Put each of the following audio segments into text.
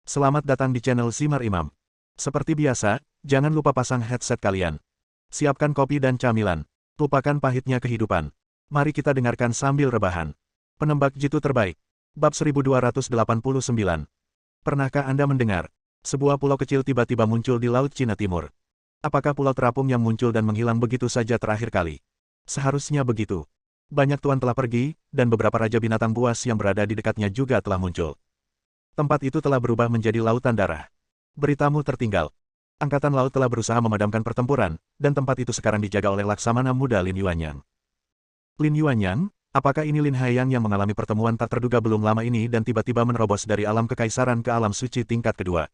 Selamat datang di channel Simar Imam. Seperti biasa, jangan lupa pasang headset kalian. Siapkan kopi dan camilan. Lupakan pahitnya kehidupan. Mari kita dengarkan sambil rebahan. Penembak jitu terbaik. Bab 1289. Pernahkah Anda mendengar? Sebuah pulau kecil tiba-tiba muncul di Laut Cina Timur. Apakah pulau terapung yang muncul dan menghilang begitu saja terakhir kali? Seharusnya begitu. Banyak tuan telah pergi, dan beberapa raja binatang buas yang berada di dekatnya juga telah muncul. Tempat itu telah berubah menjadi lautan darah. Beritamu tertinggal. Angkatan laut telah berusaha memadamkan pertempuran, dan tempat itu sekarang dijaga oleh Laksamana Muda Lin Yuanyang. Lin Yuanyang, apakah ini Lin Haiyang yang mengalami pertemuan tak terduga belum lama ini dan tiba-tiba menerobos dari alam kekaisaran ke alam suci tingkat kedua?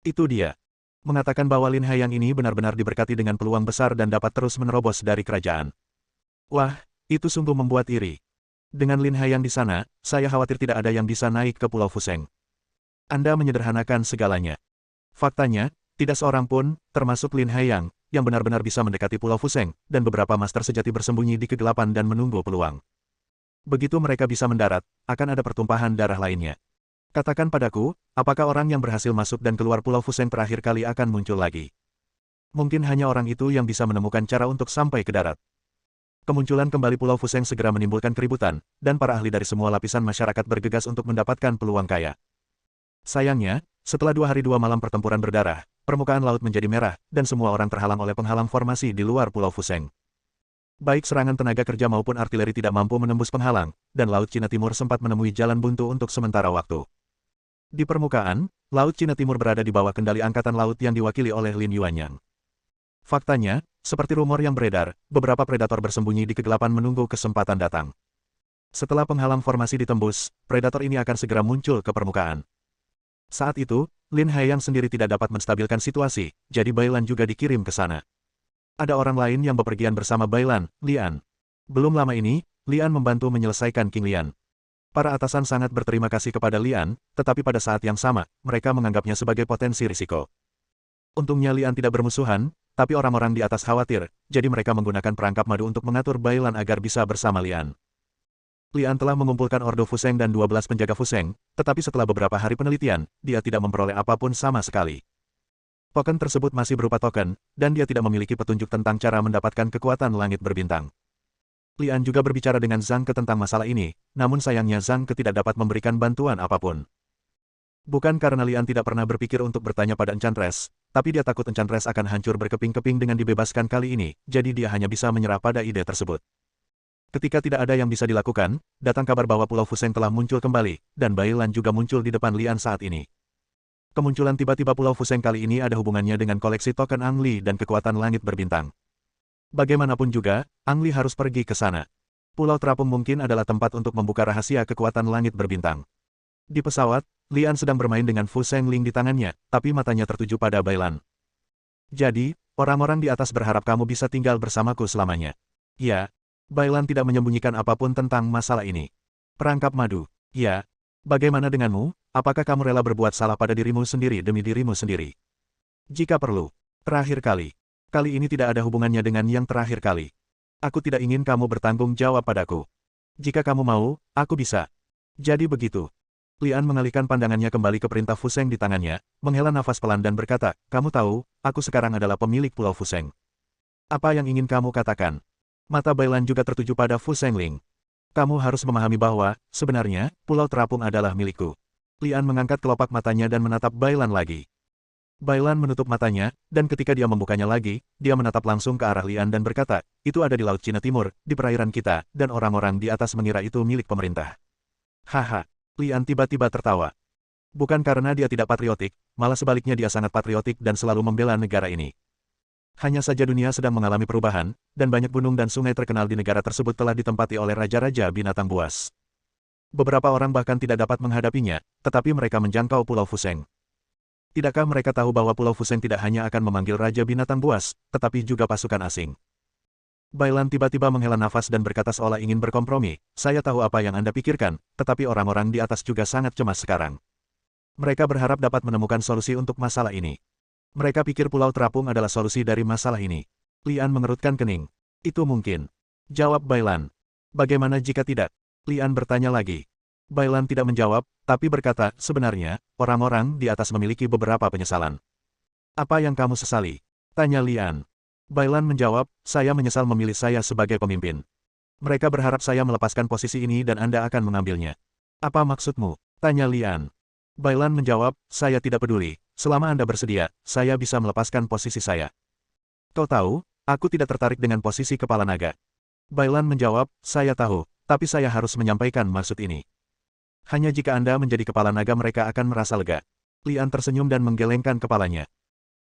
Itu dia. Mengatakan bahwa Lin Haiyang ini benar-benar diberkati dengan peluang besar dan dapat terus menerobos dari kerajaan. Wah, itu sungguh membuat iri. Dengan Lin Haiyang di sana, saya khawatir tidak ada yang bisa naik ke Pulau Fuseng. Anda menyederhanakan segalanya. Faktanya, tidak seorang pun, termasuk Lin Haiyang, yang benar-benar bisa mendekati Pulau Fuseng, dan beberapa master sejati bersembunyi di kegelapan dan menunggu peluang. Begitu mereka bisa mendarat, akan ada pertumpahan darah lainnya. Katakan padaku, apakah orang yang berhasil masuk dan keluar Pulau Fuseng terakhir kali akan muncul lagi? Mungkin hanya orang itu yang bisa menemukan cara untuk sampai ke darat. Kemunculan kembali Pulau Fuseng segera menimbulkan keributan, dan para ahli dari semua lapisan masyarakat bergegas untuk mendapatkan peluang kaya. Sayangnya, setelah 2 hari 2 malam pertempuran berdarah, permukaan laut menjadi merah, dan semua orang terhalang oleh penghalang formasi di luar Pulau Fuseng. Baik serangan tenaga kerja maupun artileri tidak mampu menembus penghalang, dan Laut Cina Timur sempat menemui jalan buntu untuk sementara waktu. Di permukaan, Laut Cina Timur berada di bawah kendali Angkatan Laut yang diwakili oleh Lin Yuanyang. Faktanya, seperti rumor yang beredar, beberapa predator bersembunyi di kegelapan menunggu kesempatan datang. Setelah penghalang formasi ditembus, predator ini akan segera muncul ke permukaan. Saat itu, Lin Haiyang sendiri tidak dapat menstabilkan situasi, jadi Bailan juga dikirim ke sana. Ada orang lain yang bepergian bersama Bailan, Lian. Belum lama ini, Lian membantu menyelesaikan King Lian. Para atasan sangat berterima kasih kepada Lian, tetapi pada saat yang sama, mereka menganggapnya sebagai potensi risiko. Untungnya Lian tidak bermusuhan, tapi orang-orang di atas khawatir, jadi mereka menggunakan perangkap madu untuk mengatur Bailan agar bisa bersama Lian. Lian telah mengumpulkan Ordo Fuseng dan 12 penjaga Fuseng, tetapi setelah beberapa hari penelitian, dia tidak memperoleh apapun sama sekali. Token tersebut masih berupa token, dan dia tidak memiliki petunjuk tentang cara mendapatkan kekuatan langit berbintang. Lian juga berbicara dengan Zhang Ke tentang masalah ini, namun sayangnya Zhang Ke tidak dapat memberikan bantuan apapun. Bukan karena Lian tidak pernah berpikir untuk bertanya pada Enchantress, tapi dia takut Enchantress akan hancur berkeping-keping dengan dibebaskan kali ini, jadi dia hanya bisa menyerah pada ide tersebut. Ketika tidak ada yang bisa dilakukan, datang kabar bahwa Pulau Fuseng telah muncul kembali, dan Bailan juga muncul di depan Lian saat ini. Kemunculan tiba-tiba Pulau Fuseng kali ini ada hubungannya dengan koleksi token Ang Li dan kekuatan langit berbintang. Bagaimanapun juga, Ang Li harus pergi ke sana. Pulau terapung mungkin adalah tempat untuk membuka rahasia kekuatan langit berbintang. Di pesawat, Lian sedang bermain dengan Fuseng Ling di tangannya, tapi matanya tertuju pada Bailan. Jadi, orang-orang di atas berharap kamu bisa tinggal bersamaku selamanya. Ya. Bailan tidak menyembunyikan apapun tentang masalah ini. Perangkap madu. Ya. Bagaimana denganmu? Apakah kamu rela berbuat salah pada dirimu sendiri demi dirimu sendiri? Jika perlu. Terakhir kali. Kali ini tidak ada hubungannya dengan yang terakhir kali. Aku tidak ingin kamu bertanggung jawab padaku. Jika kamu mau, aku bisa. Jadi begitu. Lian mengalihkan pandangannya kembali ke perintah Fuseng di tangannya, menghela nafas pelan dan berkata, kamu tahu, aku sekarang adalah pemilik Pulau Fuseng. Apa yang ingin kamu katakan? Mata Bailan juga tertuju pada Fuseng Ling. Kamu harus memahami bahwa, sebenarnya, pulau terapung adalah milikku. Lian mengangkat kelopak matanya dan menatap Bailan lagi. Bailan menutup matanya, dan ketika dia membukanya lagi, dia menatap langsung ke arah Lian dan berkata, itu ada di Laut Cina Timur, di perairan kita, dan orang-orang di atas mengira itu milik pemerintah. Haha, Lian tiba-tiba tertawa. Bukan karena dia tidak patriotik, malah sebaliknya dia sangat patriotik dan selalu membela negara ini. Hanya saja dunia sedang mengalami perubahan, dan banyak gunung dan sungai terkenal di negara tersebut telah ditempati oleh raja-raja binatang buas. Beberapa orang bahkan tidak dapat menghadapinya, tetapi mereka menjangkau Pulau Fuseng. Tidakkah mereka tahu bahwa Pulau Fuseng tidak hanya akan memanggil raja binatang buas, tetapi juga pasukan asing? Bailan tiba-tiba menghela nafas dan berkata seolah ingin berkompromi, saya tahu apa yang Anda pikirkan, tetapi orang-orang di atas juga sangat cemas sekarang. Mereka berharap dapat menemukan solusi untuk masalah ini. Mereka pikir pulau terapung adalah solusi dari masalah ini. Lian mengerutkan kening. Itu mungkin. Jawab Bailan. Bagaimana jika tidak? Lian bertanya lagi. Bailan tidak menjawab, tapi berkata, sebenarnya, orang-orang di atas memiliki beberapa penyesalan. Apa yang kamu sesali? Tanya Lian. Bailan menjawab, saya menyesal memilih saya sebagai pemimpin. Mereka berharap saya melepaskan posisi ini dan Anda akan mengambilnya. Apa maksudmu? Tanya Lian. Bailan menjawab, saya tidak peduli. Selama Anda bersedia, saya bisa melepaskan posisi saya. Kau tahu, aku tidak tertarik dengan posisi kepala naga. Bailan menjawab, saya tahu, tapi saya harus menyampaikan maksud ini. Hanya jika Anda menjadi kepala naga mereka akan merasa lega. Lian tersenyum dan menggelengkan kepalanya.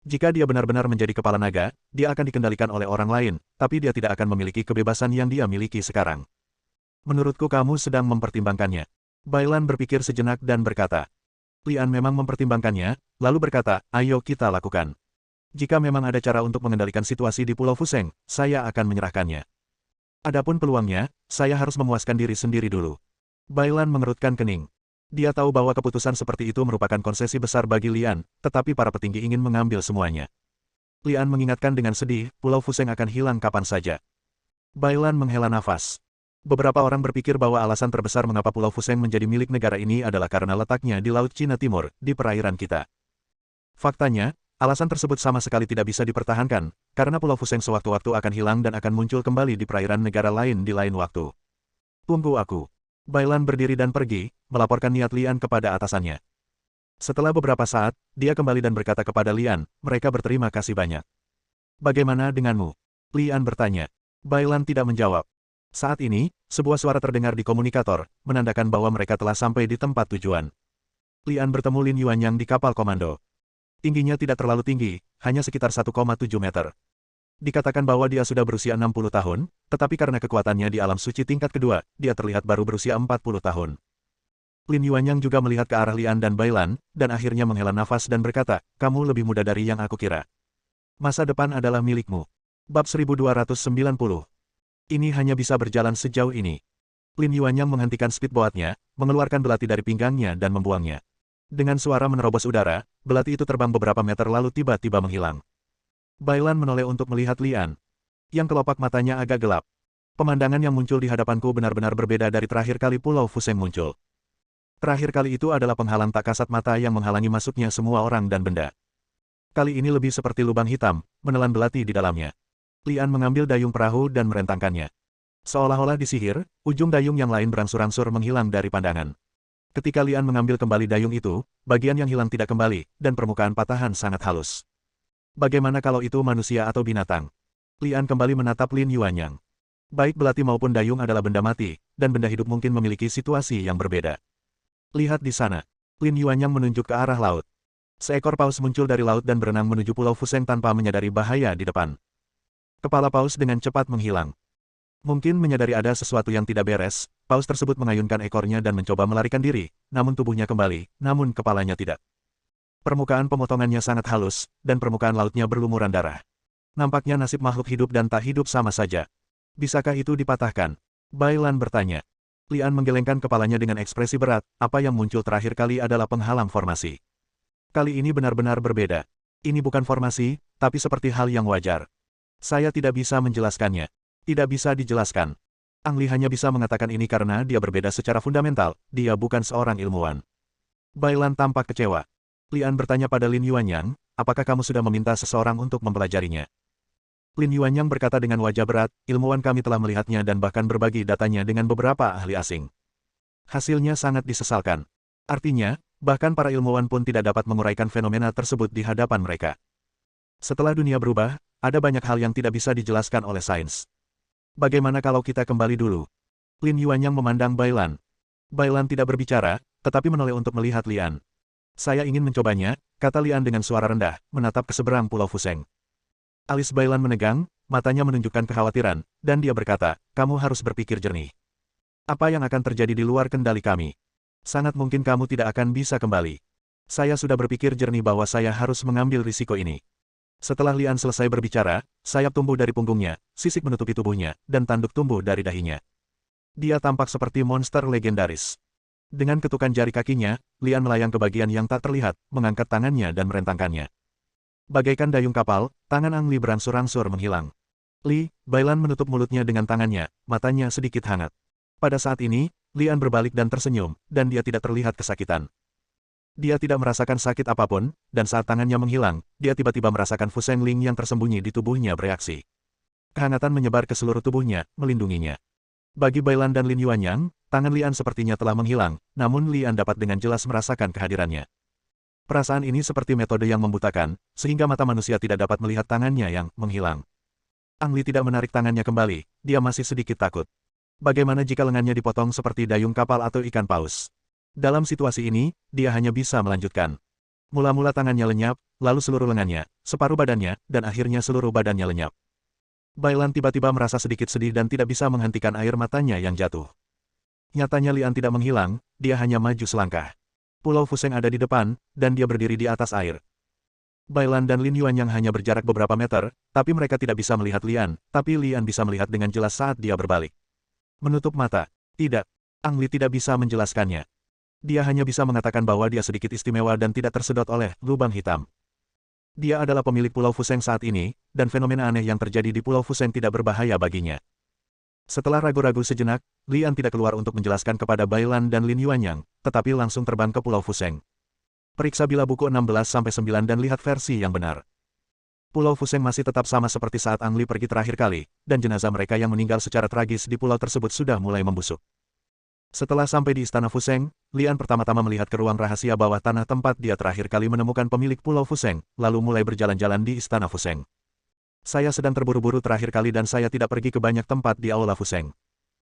Jika dia benar-benar menjadi kepala naga, dia akan dikendalikan oleh orang lain, tapi dia tidak akan memiliki kebebasan yang dia miliki sekarang. Menurutku kamu sedang mempertimbangkannya. Bailan berpikir sejenak dan berkata. Lian memang mempertimbangkannya, lalu berkata, ayo kita lakukan. Jika memang ada cara untuk mengendalikan situasi di Pulau Fuseng, saya akan menyerahkannya. Adapun peluangnya, saya harus memuaskan diri sendiri dulu. Bailan mengerutkan kening. Dia tahu bahwa keputusan seperti itu merupakan konsesi besar bagi Lian, tetapi para petinggi ingin mengambil semuanya. Lian mengingatkan dengan sedih, Pulau Fuseng akan hilang kapan saja. Bailan menghela nafas. Beberapa orang berpikir bahwa alasan terbesar mengapa Pulau Fuseng menjadi milik negara ini adalah karena letaknya di Laut Cina Timur, di perairan kita. Faktanya, alasan tersebut sama sekali tidak bisa dipertahankan, karena Pulau Fuseng sewaktu-waktu akan hilang dan akan muncul kembali di perairan negara lain di lain waktu. Tunggu aku. Bailan berdiri dan pergi, melaporkan niat Lian kepada atasannya. Setelah beberapa saat, dia kembali dan berkata kepada Lian, mereka berterima kasih banyak. Bagaimana denganmu? Lian bertanya. Bailan tidak menjawab. Saat ini, sebuah suara terdengar di komunikator, menandakan bahwa mereka telah sampai di tempat tujuan. Lian bertemu Lin Yuanyang di kapal komando. Tingginya tidak terlalu tinggi, hanya sekitar 1,7 meter. Dikatakan bahwa dia sudah berusia 60 tahun, tetapi karena kekuatannya di alam suci tingkat kedua, dia terlihat baru berusia 40 tahun. Lin Yuanyang juga melihat ke arah Lian dan Bailan, dan akhirnya menghela nafas dan berkata, kamu lebih muda dari yang aku kira. Masa depan adalah milikmu. Bab 1290. Ini hanya bisa berjalan sejauh ini. Lin Yuanyang menghentikan speedboatnya, mengeluarkan belati dari pinggangnya dan membuangnya. Dengan suara menerobos udara, belati itu terbang beberapa meter lalu tiba-tiba menghilang. Bailan menoleh untuk melihat Lian. Yang kelopak matanya agak gelap. Pemandangan yang muncul di hadapanku benar-benar berbeda dari terakhir kali Pulau Fuseng muncul. Terakhir kali itu adalah penghalang tak kasat mata yang menghalangi masuknya semua orang dan benda. Kali ini lebih seperti lubang hitam, menelan belati di dalamnya. Lian mengambil dayung perahu dan merentangkannya. Seolah-olah disihir, ujung dayung yang lain berangsur-angsur menghilang dari pandangan. Ketika Lian mengambil kembali dayung itu, bagian yang hilang tidak kembali, dan permukaan patahan sangat halus. Bagaimana kalau itu manusia atau binatang? Lian kembali menatap Lin Yuanyang. Baik belati maupun dayung adalah benda mati, dan benda hidup mungkin memiliki situasi yang berbeda. Lihat di sana. Lin Yuanyang menunjuk ke arah laut. Seekor paus muncul dari laut dan berenang menuju Pulau Fuseng tanpa menyadari bahaya di depan. Kepala paus dengan cepat menghilang. Mungkin menyadari ada sesuatu yang tidak beres, paus tersebut mengayunkan ekornya dan mencoba melarikan diri, namun tubuhnya kembali, namun kepalanya tidak. Permukaan pemotongannya sangat halus, dan permukaan lautnya berlumuran darah. Nampaknya nasib makhluk hidup dan tak hidup sama saja. Bisakah itu dipatahkan? Bailan bertanya. Lian menggelengkan kepalanya dengan ekspresi berat, apa yang muncul terakhir kali adalah penghalang formasi. Kali ini benar-benar berbeda. Ini bukan formasi, tapi seperti hal yang wajar. Saya tidak bisa menjelaskannya. Tidak bisa dijelaskan. Ang Li hanya bisa mengatakan ini karena dia berbeda secara fundamental, dia bukan seorang ilmuwan. Bailan tampak kecewa. Lian bertanya pada Lin Yuanyang, apakah kamu sudah meminta seseorang untuk mempelajarinya? Lin Yuanyang berkata dengan wajah berat, ilmuwan kami telah melihatnya dan bahkan berbagi datanya dengan beberapa ahli asing. Hasilnya sangat disesalkan. Artinya, bahkan para ilmuwan pun tidak dapat menguraikan fenomena tersebut di hadapan mereka. Setelah dunia berubah, ada banyak hal yang tidak bisa dijelaskan oleh sains. Bagaimana kalau kita kembali dulu? Lin Yuanyang memandang Bailan. Bailan tidak berbicara, tetapi menoleh untuk melihat Lian. Saya ingin mencobanya, kata Lian dengan suara rendah, menatap ke seberang Pulau Fuseng. Alis Bailan menegang, matanya menunjukkan kekhawatiran, dan dia berkata, kamu harus berpikir jernih. Apa yang akan terjadi di luar kendali kami? Sangat mungkin kamu tidak akan bisa kembali. Saya sudah berpikir jernih bahwa saya harus mengambil risiko ini. Setelah Lian selesai berbicara, sayap tumbuh dari punggungnya, sisik menutupi tubuhnya, dan tanduk tumbuh dari dahinya. Dia tampak seperti monster legendaris. Dengan ketukan jari kakinya, Lian melayang ke bagian yang tak terlihat, mengangkat tangannya dan merentangkannya. Bagaikan dayung kapal, tangan Ang Li berangsur-angsur menghilang. Bailan menutup mulutnya dengan tangannya, matanya sedikit hangat. Pada saat ini, Lian berbalik dan tersenyum, dan dia tidak terlihat kesakitan. Dia tidak merasakan sakit apapun, dan saat tangannya menghilang, dia tiba-tiba merasakan Fu Sengling yang tersembunyi di tubuhnya bereaksi. Kehangatan menyebar ke seluruh tubuhnya, melindunginya. Bagi Bailan dan Lin Yuanyang, tangan Lian sepertinya telah menghilang, namun Lian dapat dengan jelas merasakan kehadirannya. Perasaan ini seperti metode yang membutakan, sehingga mata manusia tidak dapat melihat tangannya yang menghilang. Ang Li tidak menarik tangannya kembali, dia masih sedikit takut. Bagaimana jika lengannya dipotong seperti dayung kapal atau ikan paus? Dalam situasi ini, dia hanya bisa melanjutkan. Mula-mula tangannya lenyap, lalu seluruh lengannya, separuh badannya, dan akhirnya seluruh badannya lenyap. Bailan tiba-tiba merasa sedikit sedih dan tidak bisa menghentikan air matanya yang jatuh. Nyatanya Lian tidak menghilang, dia hanya maju selangkah. Pulau Fuseng ada di depan, dan dia berdiri di atas air. Bailan dan Lin Yuanyang hanya berjarak beberapa meter, tapi mereka tidak bisa melihat Lian, tapi Lian bisa melihat dengan jelas saat dia berbalik. Menutup mata. Tidak. Ang Li tidak bisa menjelaskannya. Dia hanya bisa mengatakan bahwa dia sedikit istimewa dan tidak tersedot oleh lubang hitam. Dia adalah pemilik Pulau Fuseng saat ini, dan fenomena aneh yang terjadi di Pulau Fuseng tidak berbahaya baginya. Setelah ragu-ragu sejenak, Lian tidak keluar untuk menjelaskan kepada Bailan dan Lin Yuanyang, tetapi langsung terbang ke Pulau Fuseng. Periksa bila buku 16-9 dan lihat versi yang benar. Pulau Fuseng masih tetap sama seperti saat Ang Li pergi terakhir kali, dan jenazah mereka yang meninggal secara tragis di pulau tersebut sudah mulai membusuk. Setelah sampai di Istana Fuseng, Lian pertama-tama melihat ke ruang rahasia bawah tanah tempat dia terakhir kali menemukan pemilik Pulau Fuseng, lalu mulai berjalan-jalan di Istana Fuseng. Saya sedang terburu-buru terakhir kali dan saya tidak pergi ke banyak tempat di Aula Fuseng.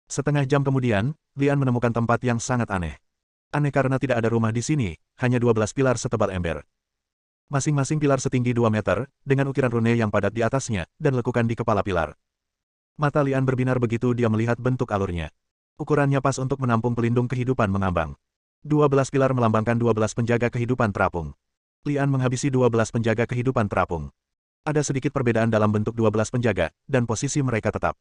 Setengah jam kemudian, Lian menemukan tempat yang sangat aneh. Aneh karena tidak ada rumah di sini, hanya 12 pilar setebal ember. Masing-masing pilar setinggi 2 meter, dengan ukiran rune yang padat di atasnya, dan lekukan di kepala pilar. Mata Lian berbinar begitu dia melihat bentuk alurnya. Ukurannya pas untuk menampung pelindung kehidupan mengambang. 12 pilar melambangkan 12 penjaga kehidupan terapung. Lian menghabisi 12 penjaga kehidupan terapung. Ada sedikit perbedaan dalam bentuk 12 penjaga, dan posisi mereka tetap.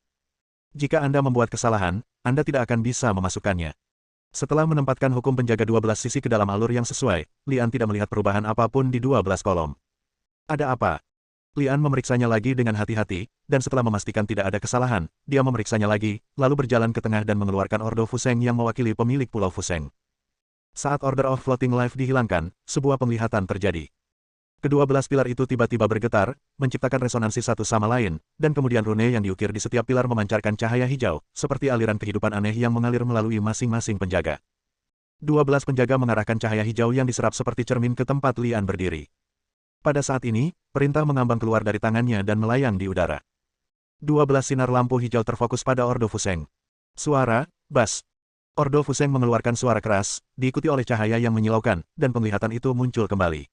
Jika Anda membuat kesalahan, Anda tidak akan bisa memasukkannya. Setelah menempatkan hukum penjaga 12 sisi ke dalam alur yang sesuai, Lian tidak melihat perubahan apapun di 12 kolom. Ada apa? Lian memeriksanya lagi dengan hati-hati, dan setelah memastikan tidak ada kesalahan, dia memeriksanya lagi, lalu berjalan ke tengah dan mengeluarkan Ordo Fuseng yang mewakili pemilik Pulau Fuseng. Saat Order of Floating Life dihilangkan, sebuah penglihatan terjadi. Kedua belas pilar itu tiba-tiba bergetar, menciptakan resonansi satu sama lain, dan kemudian rune yang diukir di setiap pilar memancarkan cahaya hijau, seperti aliran kehidupan aneh yang mengalir melalui masing-masing penjaga. 12 penjaga mengarahkan cahaya hijau yang diserap seperti cermin ke tempat Lian berdiri. Pada saat ini, perintah mengambang keluar dari tangannya dan melayang di udara. 12 sinar lampu hijau terfokus pada Ordo Fuseng. Suara, bas. Ordo Fuseng mengeluarkan suara keras, diikuti oleh cahaya yang menyilaukan, dan penglihatan itu muncul kembali.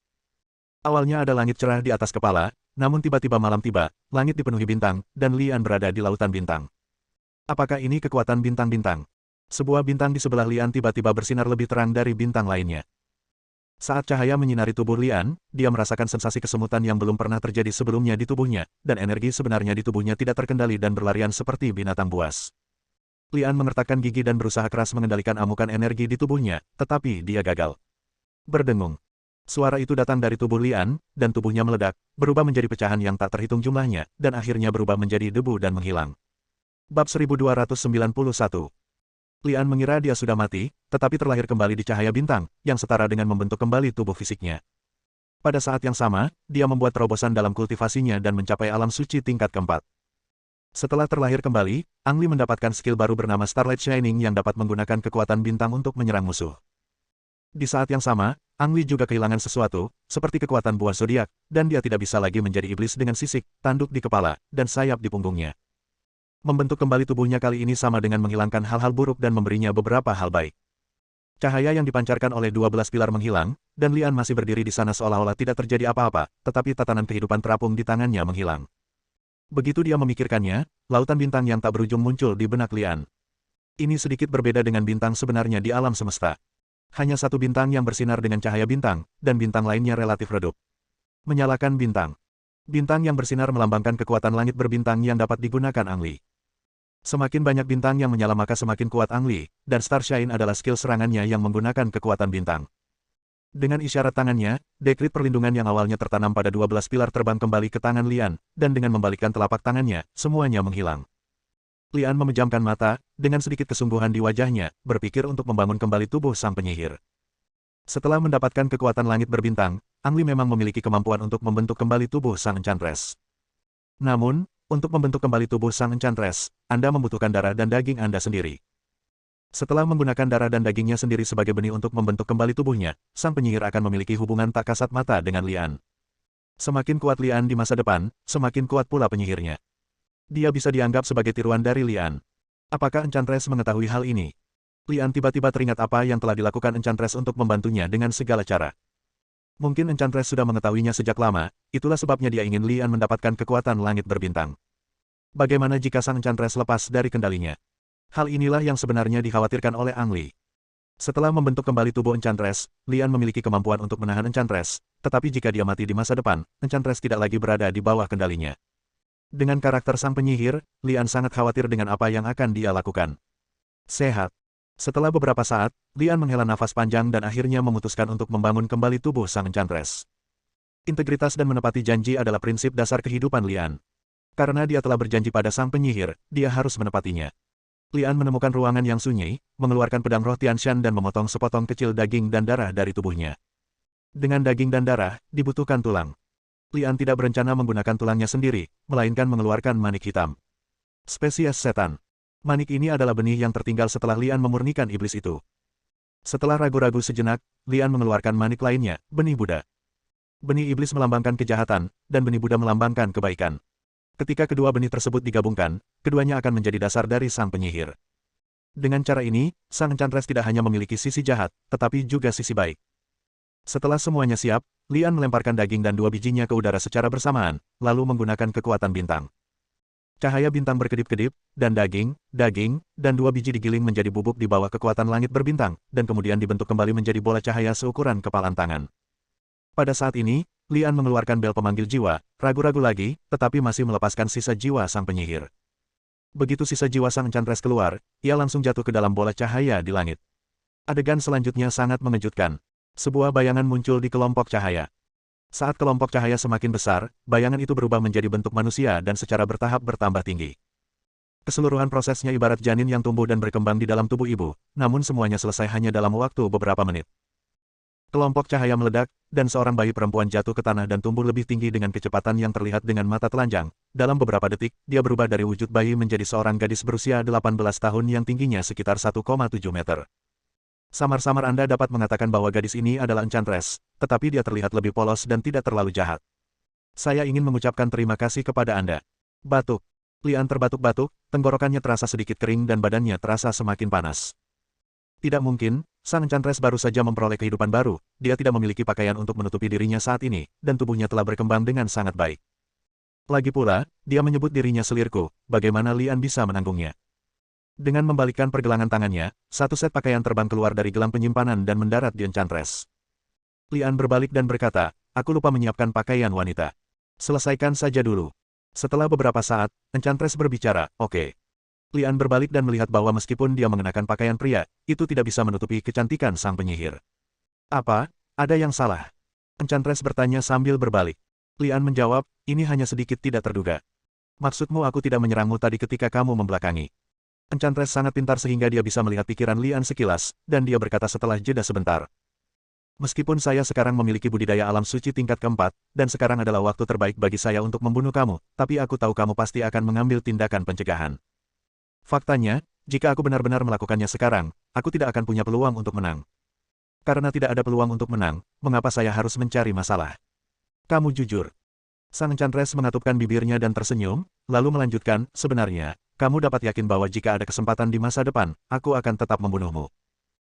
Awalnya ada langit cerah di atas kepala, namun tiba-tiba malam tiba, langit dipenuhi bintang, dan Lian berada di lautan bintang. Apakah ini kekuatan bintang-bintang? Sebuah bintang di sebelah Lian tiba-tiba bersinar lebih terang dari bintang lainnya. Saat cahaya menyinari tubuh Lian, dia merasakan sensasi kesemutan yang belum pernah terjadi sebelumnya di tubuhnya, dan energi sebenarnya di tubuhnya tidak terkendali dan berlarian seperti binatang buas. Lian mengertakkan gigi dan berusaha keras mengendalikan amukan energi di tubuhnya, tetapi dia gagal. Berdengung. Suara itu datang dari tubuh Lian, dan tubuhnya meledak, berubah menjadi pecahan yang tak terhitung jumlahnya, dan akhirnya berubah menjadi debu dan menghilang. Bab 1291. Lian mengira dia sudah mati, tetapi terlahir kembali di cahaya bintang, yang setara dengan membentuk kembali tubuh fisiknya. Pada saat yang sama, dia membuat terobosan dalam kultivasinya dan mencapai alam suci tingkat keempat. Setelah terlahir kembali, Ang Li mendapatkan skill baru bernama Starlight Shining yang dapat menggunakan kekuatan bintang untuk menyerang musuh. Di saat yang sama, Ang Li juga kehilangan sesuatu, seperti kekuatan buah zodiak, dan dia tidak bisa lagi menjadi iblis dengan sisik, tanduk di kepala, dan sayap di punggungnya. Membentuk kembali tubuhnya kali ini sama dengan menghilangkan hal-hal buruk dan memberinya beberapa hal baik. Cahaya yang dipancarkan oleh 12 pilar menghilang, dan Lian masih berdiri di sana seolah-olah tidak terjadi apa-apa, tetapi tatanan kehidupan terapung di tangannya menghilang. Begitu dia memikirkannya, lautan bintang yang tak berujung muncul di benak Lian. Ini sedikit berbeda dengan bintang sebenarnya di alam semesta. Hanya satu bintang yang bersinar dengan cahaya bintang, dan bintang lainnya relatif redup. Menyalakan bintang. Bintang yang bersinar melambangkan kekuatan langit berbintang yang dapat digunakan Ang Li. Semakin banyak bintang yang menyala maka semakin kuat Ang Li, dan Starshine adalah skill serangannya yang menggunakan kekuatan bintang. Dengan isyarat tangannya, dekrit perlindungan yang awalnya tertanam pada 12 pilar terbang kembali ke tangan Lian, dan dengan membalikkan telapak tangannya, semuanya menghilang. Lian memejamkan mata, dengan sedikit kesungguhan di wajahnya, berpikir untuk membangun kembali tubuh sang penyihir. Setelah mendapatkan kekuatan langit berbintang, Ang Li memang memiliki kemampuan untuk membentuk kembali tubuh sang enchantress. Namun, untuk membentuk kembali tubuh sang enchantress, Anda membutuhkan darah dan daging Anda sendiri. Setelah menggunakan darah dan dagingnya sendiri sebagai benih untuk membentuk kembali tubuhnya, sang penyihir akan memiliki hubungan tak kasat mata dengan Lian. Semakin kuat Lian di masa depan, semakin kuat pula penyihirnya. Dia bisa dianggap sebagai tiruan dari Lian. Apakah Enchantress mengetahui hal ini? Lian tiba-tiba teringat apa yang telah dilakukan Enchantress untuk membantunya dengan segala cara. Mungkin Enchantress sudah mengetahuinya sejak lama, itulah sebabnya dia ingin Lian mendapatkan kekuatan langit berbintang. Bagaimana jika sang Enchantress lepas dari kendalinya? Hal inilah yang sebenarnya dikhawatirkan oleh Ang Li. Setelah membentuk kembali tubuh Enchantress, Lian memiliki kemampuan untuk menahan Enchantress, tetapi jika dia mati di masa depan, Enchantress tidak lagi berada di bawah kendalinya. Dengan karakter sang penyihir, Lian sangat khawatir dengan apa yang akan dia lakukan. Sehat. Setelah beberapa saat, Lian menghela nafas panjang dan akhirnya memutuskan untuk membangun kembali tubuh sang Enchantress. Integritas dan menepati janji adalah prinsip dasar kehidupan Lian. Karena dia telah berjanji pada sang penyihir, dia harus menepatinya. Lian menemukan ruangan yang sunyi, mengeluarkan pedang roh Tianshan dan memotong sepotong kecil daging dan darah dari tubuhnya. Dengan daging dan darah, dibutuhkan tulang. Lian tidak berencana menggunakan tulangnya sendiri, melainkan mengeluarkan manik hitam. Spesies setan. Manik ini adalah benih yang tertinggal setelah Lian memurnikan iblis itu. Setelah ragu-ragu sejenak, Lian mengeluarkan manik lainnya, benih Buddha. Benih iblis melambangkan kejahatan, dan benih Buddha melambangkan kebaikan. Ketika kedua benih tersebut digabungkan, keduanya akan menjadi dasar dari sang penyihir. Dengan cara ini, sang Enchantress tidak hanya memiliki sisi jahat, tetapi juga sisi baik. Setelah semuanya siap, Lian melemparkan daging dan dua bijinya ke udara secara bersamaan, lalu menggunakan kekuatan bintang. Cahaya bintang berkedip-kedip, dan daging, dan dua biji digiling menjadi bubuk di bawah kekuatan langit berbintang, dan kemudian dibentuk kembali menjadi bola cahaya seukuran kepalan tangan. Pada saat ini, Lian mengeluarkan bel pemanggil jiwa, ragu-ragu lagi, tetapi masih melepaskan sisa jiwa sang penyihir. Begitu sisa jiwa sang Enchantress keluar, ia langsung jatuh ke dalam bola cahaya di langit. Adegan selanjutnya sangat mengejutkan. Sebuah bayangan muncul di kelompok cahaya. Saat kelompok cahaya semakin besar, bayangan itu berubah menjadi bentuk manusia dan secara bertahap bertambah tinggi. Keseluruhan prosesnya ibarat janin yang tumbuh dan berkembang di dalam tubuh ibu, namun semuanya selesai hanya dalam waktu beberapa menit. Kelompok cahaya meledak, dan seorang bayi perempuan jatuh ke tanah dan tumbuh lebih tinggi dengan kecepatan yang terlihat dengan mata telanjang. Dalam beberapa detik, dia berubah dari wujud bayi menjadi seorang gadis berusia 18 tahun yang tingginya sekitar 1,7 meter. Samar-samar Anda dapat mengatakan bahwa gadis ini adalah Enchantress, tetapi dia terlihat lebih polos dan tidak terlalu jahat. Saya ingin mengucapkan terima kasih kepada Anda. Batuk. Lian terbatuk-batuk, tenggorokannya terasa sedikit kering dan badannya terasa semakin panas. Tidak mungkin, sang Enchantress baru saja memperoleh kehidupan baru, dia tidak memiliki pakaian untuk menutupi dirinya saat ini, dan tubuhnya telah berkembang dengan sangat baik. Lagi pula, dia menyebut dirinya selirku, bagaimana Lian bisa menanggungnya? Dengan membalikkan pergelangan tangannya, satu set pakaian terbang keluar dari gelang penyimpanan dan mendarat di Enchantress. Lian berbalik dan berkata, aku lupa menyiapkan pakaian wanita. Selesaikan saja dulu. Setelah beberapa saat, Enchantress berbicara, oke. Lian berbalik dan melihat bahwa meskipun dia mengenakan pakaian pria, itu tidak bisa menutupi kecantikan sang penyihir. Apa? Ada yang salah? Enchantress bertanya sambil berbalik. Lian menjawab, ini hanya sedikit tidak terduga. Maksudmu aku tidak menyerangmu tadi ketika kamu membelakangi. Enchantress sangat pintar sehingga dia bisa melihat pikiran Lian sekilas, dan dia berkata setelah jeda sebentar. Meskipun saya sekarang memiliki budidaya alam suci tingkat keempat, dan sekarang adalah waktu terbaik bagi saya untuk membunuh kamu, tapi aku tahu kamu pasti akan mengambil tindakan pencegahan. Faktanya, jika aku benar-benar melakukannya sekarang, aku tidak akan punya peluang untuk menang. Karena tidak ada peluang untuk menang, mengapa saya harus mencari masalah? Kamu jujur. Sang Enchantress mengatupkan bibirnya dan tersenyum, lalu melanjutkan, sebenarnya, kamu dapat yakin bahwa jika ada kesempatan di masa depan, aku akan tetap membunuhmu.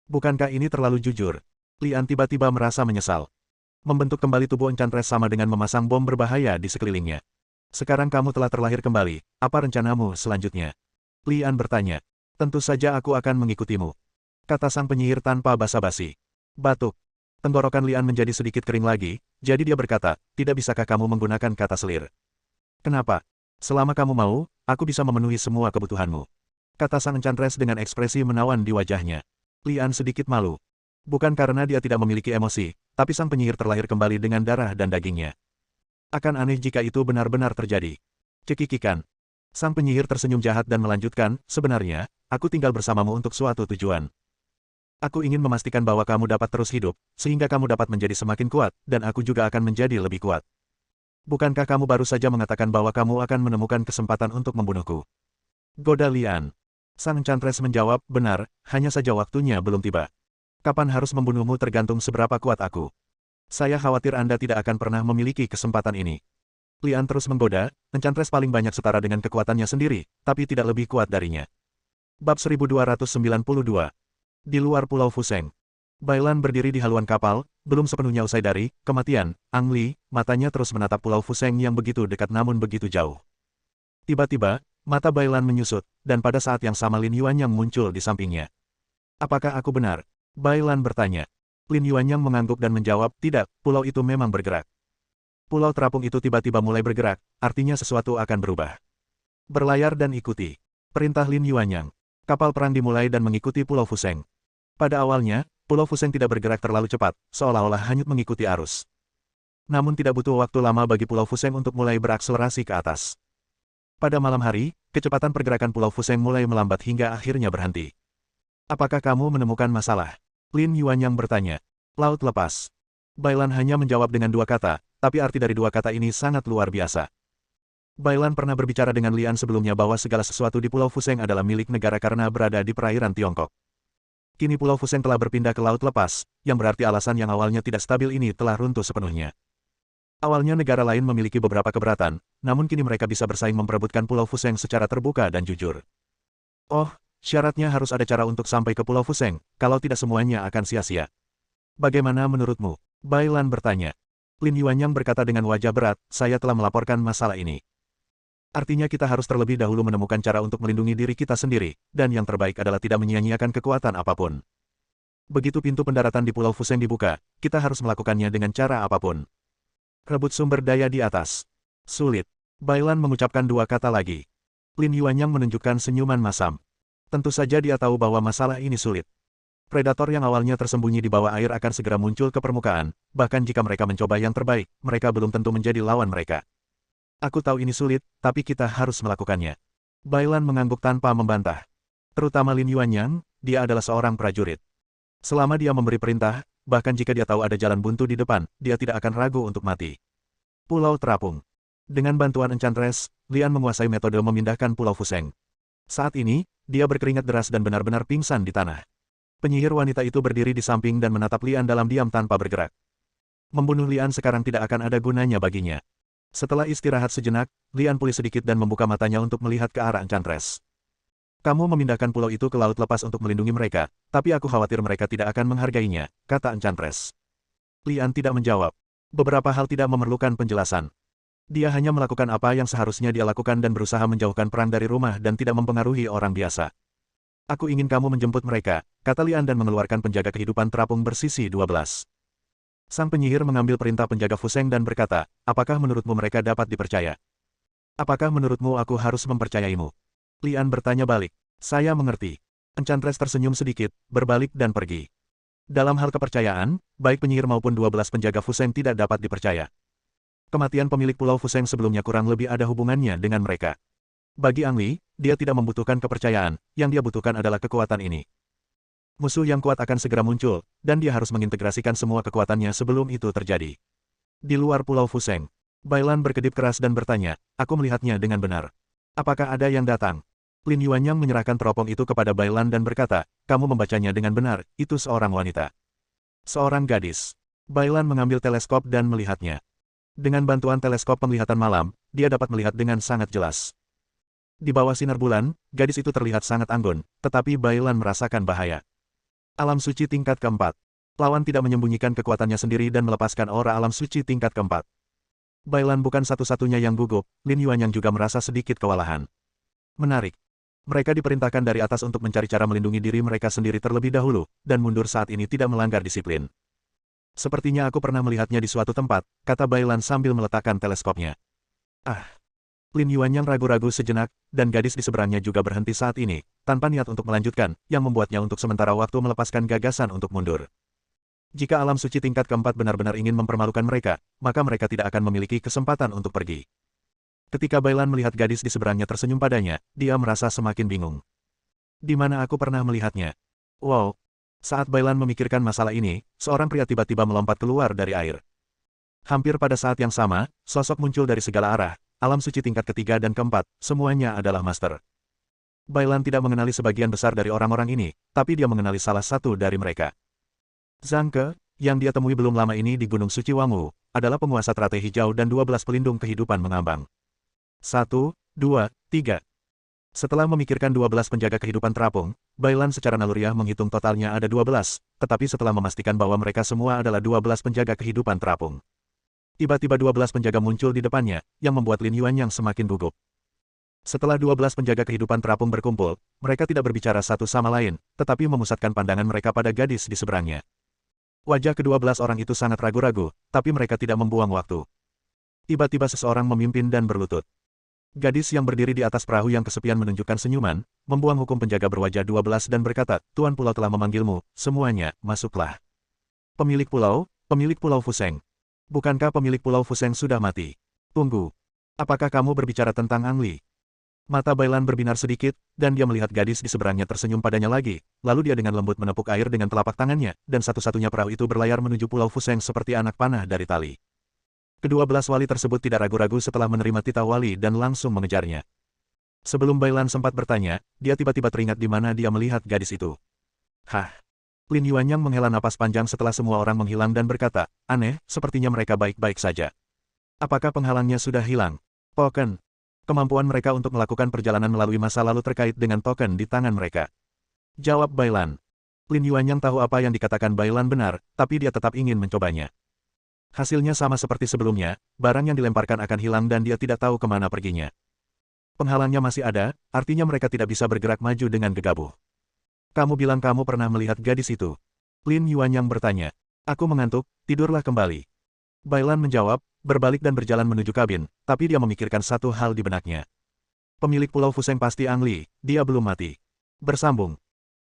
Bukankah ini terlalu jujur? Lian tiba-tiba merasa menyesal. Membentuk kembali tubuh Enchantress sama dengan memasang bom berbahaya di sekelilingnya. Sekarang kamu telah terlahir kembali, apa rencanamu selanjutnya? Lian bertanya. Tentu saja aku akan mengikutimu. Kata sang penyihir tanpa basa-basi. Batuk. Tenggorokan Lian menjadi sedikit kering lagi, jadi dia berkata, tidak bisakah kamu menggunakan kata selir? Kenapa? Selama kamu mau, aku bisa memenuhi semua kebutuhanmu. Kata sang Enchantress dengan ekspresi menawan di wajahnya. Lian sedikit malu. Bukan karena dia tidak memiliki emosi, tapi sang penyihir terlahir kembali dengan darah dan dagingnya. Akan aneh jika itu benar-benar terjadi. Cekikikan. Sang penyihir tersenyum jahat dan melanjutkan, sebenarnya, aku tinggal bersamamu untuk suatu tujuan. Aku ingin memastikan bahwa kamu dapat terus hidup, sehingga kamu dapat menjadi semakin kuat, dan aku juga akan menjadi lebih kuat. Bukankah kamu baru saja mengatakan bahwa kamu akan menemukan kesempatan untuk membunuhku? Goda Lian. Sang Enchantress menjawab, benar, hanya saja waktunya belum tiba. Kapan harus membunuhmu tergantung seberapa kuat aku. Saya khawatir Anda tidak akan pernah memiliki kesempatan ini. Lian terus menggoda, Enchantress paling banyak setara dengan kekuatannya sendiri, tapi tidak lebih kuat darinya. Bab 1292. Di luar Pulau Fuseng. Bailan berdiri di haluan kapal, belum sepenuhnya usai dari kematian. Ang Li, matanya terus menatap Pulau Fuseng yang begitu dekat namun begitu jauh. Tiba-tiba, mata Bailan menyusut, dan pada saat yang sama Lin Yuanyang muncul di sampingnya. Apakah aku benar? Bailan bertanya. Lin Yuanyang mengangguk dan menjawab, tidak, pulau itu memang bergerak. Pulau terapung itu tiba-tiba mulai bergerak, artinya sesuatu akan berubah. Berlayar dan ikuti. Perintah Lin Yuanyang. Kapal perang dimulai dan mengikuti Pulau Fuseng. Pada awalnya, Pulau Fuseng tidak bergerak terlalu cepat, seolah-olah hanyut mengikuti arus. Namun tidak butuh waktu lama bagi Pulau Fuseng untuk mulai berakselerasi ke atas. Pada malam hari, kecepatan pergerakan Pulau Fuseng mulai melambat hingga akhirnya berhenti. Apakah kamu menemukan masalah? Lin Yuanyang bertanya. Laut lepas. Bailan hanya menjawab dengan dua kata, tapi arti dari dua kata ini sangat luar biasa. Bailan pernah berbicara dengan Lian sebelumnya bahwa segala sesuatu di Pulau Fuseng adalah milik negara karena berada di perairan Tiongkok. Kini Pulau Fuseng telah berpindah ke laut lepas, yang berarti alasan yang awalnya tidak stabil ini telah runtuh sepenuhnya. Awalnya negara lain memiliki beberapa keberatan, namun kini mereka bisa bersaing memperebutkan Pulau Fuseng secara terbuka dan jujur. Oh, syaratnya harus ada cara untuk sampai ke Pulau Fuseng, kalau tidak semuanya akan sia-sia. Bagaimana menurutmu? Bailan bertanya. Lin Yuanyang berkata dengan wajah berat, saya telah melaporkan masalah ini. Artinya kita harus terlebih dahulu menemukan cara untuk melindungi diri kita sendiri, dan yang terbaik adalah tidak menyia-nyiakan kekuatan apapun. Begitu pintu pendaratan di Pulau Fuseng dibuka, kita harus melakukannya dengan cara apapun. Rebut sumber daya di atas. Sulit. Bailan mengucapkan dua kata lagi. Lin Yuanyang menunjukkan senyuman masam. Tentu saja dia tahu bahwa masalah ini sulit. Predator yang awalnya tersembunyi di bawah air akan segera muncul ke permukaan, bahkan jika mereka mencoba yang terbaik, mereka belum tentu menjadi lawan mereka. Aku tahu ini sulit, tapi kita harus melakukannya. Bailan mengangguk tanpa membantah. Terutama Lin Yuanyang, dia adalah seorang prajurit. Selama dia memberi perintah, bahkan jika dia tahu ada jalan buntu di depan, dia tidak akan ragu untuk mati. Pulau Terapung. Dengan bantuan Enchantress, Lian menguasai metode memindahkan Pulau Fuseng. Saat ini, dia berkeringat deras dan benar-benar pingsan di tanah. Penyihir wanita itu berdiri di samping dan menatap Lian dalam diam tanpa bergerak. Membunuh Lian sekarang tidak akan ada gunanya baginya. Setelah istirahat sejenak, Lian pulih sedikit dan membuka matanya untuk melihat ke arah Enchantress. Kamu memindahkan pulau itu ke laut lepas untuk melindungi mereka, tapi aku khawatir mereka tidak akan menghargainya, kata Enchantress. Lian tidak menjawab. Beberapa hal tidak memerlukan penjelasan. Dia hanya melakukan apa yang seharusnya dia lakukan dan berusaha menjauhkan perang dari rumah dan tidak mempengaruhi orang biasa. Aku ingin kamu menjemput mereka, kata Lian dan mengeluarkan penjaga kehidupan terapung bersisi 12. Sang penyihir mengambil perintah penjaga Fuseng dan berkata, apakah menurutmu mereka dapat dipercaya? Apakah menurutmu aku harus mempercayaimu? Lian bertanya balik. Saya mengerti. Enchantress tersenyum sedikit, berbalik dan pergi. Dalam hal kepercayaan, baik penyihir maupun 12 penjaga Fuseng tidak dapat dipercaya. Kematian pemilik Pulau Fuseng sebelumnya kurang lebih ada hubungannya dengan mereka. Bagi Ang Li, dia tidak membutuhkan kepercayaan, yang dia butuhkan adalah kekuatan ini. Musuh yang kuat akan segera muncul, dan dia harus mengintegrasikan semua kekuatannya sebelum itu terjadi. Di luar Pulau Fuseng, Bailan berkedip keras dan bertanya, aku melihatnya dengan benar. Apakah ada yang datang? Lin Yuanyang menyerahkan teropong itu kepada Bailan dan berkata, kamu membacanya dengan benar, itu seorang wanita. Seorang gadis. Bailan mengambil teleskop dan melihatnya. Dengan bantuan teleskop penglihatan malam, dia dapat melihat dengan sangat jelas. Di bawah sinar bulan, gadis itu terlihat sangat anggun, tetapi Bailan merasakan bahaya. Alam suci tingkat keempat. Lawan tidak menyembunyikan kekuatannya sendiri dan melepaskan aura alam suci tingkat keempat. Bailan bukan satu-satunya yang gugup, Lin Yuanyang juga merasa sedikit kewalahan. Menarik. Mereka diperintahkan dari atas untuk mencari cara melindungi diri mereka sendiri terlebih dahulu, dan mundur saat ini tidak melanggar disiplin. Sepertinya aku pernah melihatnya di suatu tempat, kata Bailan sambil meletakkan teleskopnya. Ah. Lin Yuanyang ragu-ragu sejenak, dan gadis di seberangnya juga berhenti saat ini, tanpa niat untuk melanjutkan, yang membuatnya untuk sementara waktu melepaskan gagasan untuk mundur. Jika alam suci tingkat keempat benar-benar ingin mempermalukan mereka, maka mereka tidak akan memiliki kesempatan untuk pergi. Ketika Bailan melihat gadis di seberangnya tersenyum padanya, dia merasa semakin bingung. Di mana aku pernah melihatnya? Wow! Saat Bailan memikirkan masalah ini, seorang pria tiba-tiba melompat keluar dari air. Hampir pada saat yang sama, sosok muncul dari segala arah, alam suci tingkat ketiga dan keempat, semuanya adalah master. Bailan tidak mengenali sebagian besar dari orang-orang ini, tapi dia mengenali salah satu dari mereka. Zhang Ke, yang dia temui belum lama ini di Gunung Suci Wangwu, adalah penguasa teratai hijau dan 12 pelindung kehidupan mengambang. 1, 2, 3. Setelah memikirkan 12 penjaga kehidupan terapung, Bailan secara naluriah menghitung totalnya ada 12, tetapi setelah memastikan bahwa mereka semua adalah 12 penjaga kehidupan terapung. Tiba-tiba 12 penjaga muncul di depannya, yang membuat Lin Yuanyang semakin gugup. Setelah 12 penjaga kehidupan terapung berkumpul, mereka tidak berbicara satu sama lain, tetapi memusatkan pandangan mereka pada gadis di seberangnya. Wajah ke-12 orang itu sangat ragu-ragu, tapi mereka tidak membuang waktu. Tiba-tiba seseorang memimpin dan berlutut. Gadis yang berdiri di atas perahu yang kesepian menunjukkan senyuman, membuang hukum penjaga berwajah 12 dan berkata, Tuan Pulau telah memanggilmu, semuanya, masuklah. Pemilik Pulau Fuseng. Bukankah pemilik Pulau Fuseng sudah mati? Tunggu. Apakah kamu berbicara tentang Angli? Mata Bailan berbinar sedikit, dan dia melihat gadis di seberangnya tersenyum padanya lagi, lalu dia dengan lembut menepuk air dengan telapak tangannya, dan satu-satunya perahu itu berlayar menuju Pulau Fuseng seperti anak panah dari tali. Ke-12 wali tersebut tidak ragu-ragu setelah menerima titah wali dan langsung mengejarnya. Sebelum Bailan sempat bertanya, dia tiba-tiba teringat di mana dia melihat gadis itu. Hah? Lin Yuanyang menghela napas panjang setelah semua orang menghilang dan berkata, aneh, sepertinya mereka baik-baik saja. Apakah penghalangnya sudah hilang? Token. Kemampuan mereka untuk melakukan perjalanan melalui masa lalu terkait dengan token di tangan mereka. Jawab Bailan. Lin Yuanyang tahu apa yang dikatakan Bailan benar, tapi dia tetap ingin mencobanya. Hasilnya sama seperti sebelumnya, barang yang dilemparkan akan hilang dan dia tidak tahu kemana perginya. Penghalangnya masih ada, artinya mereka tidak bisa bergerak maju dengan gegabah. Kamu bilang kamu pernah melihat gadis itu? Lin Yuanyang bertanya. Aku mengantuk, tidurlah kembali. Bailan menjawab, berbalik dan berjalan menuju kabin, tapi dia memikirkan satu hal di benaknya. Pemilik Pulau Fuseng pasti Angli, dia belum mati. Bersambung.